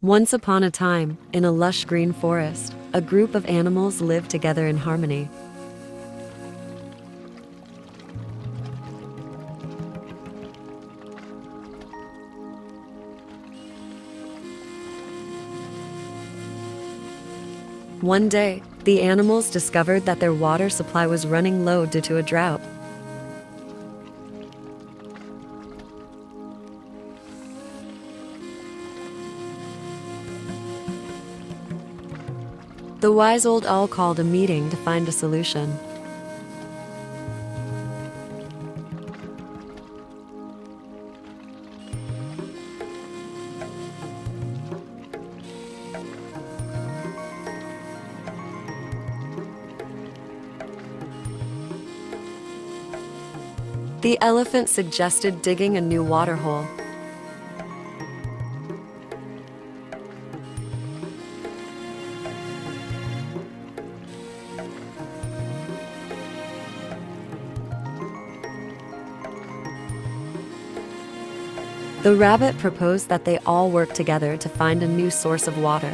Once upon a time, in a lush green forest, a group of animals lived together in harmony. One day, the animals discovered that their water supply was running low due to a drought. The wise old owl called a meeting to find a solution. The elephant suggested digging a new water hole. The rabbit proposed that they all work together to find a new source of water.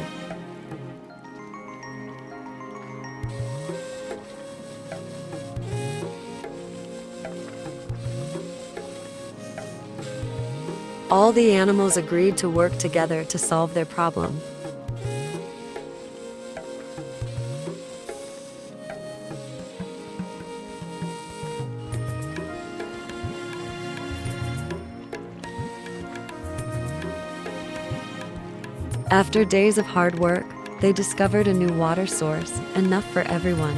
All the animals agreed to work together to solve their problem. After days of hard work, they discovered a new water source, enough for everyone.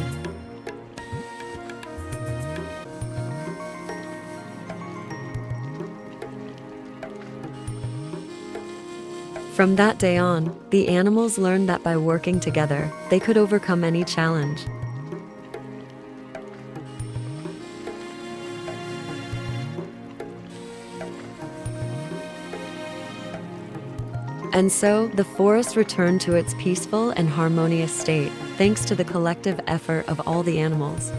From that day on, the animals learned that by working together, they could overcome any challenge. And so, the forest returned to its peaceful and harmonious state, thanks to the collective effort of all the animals.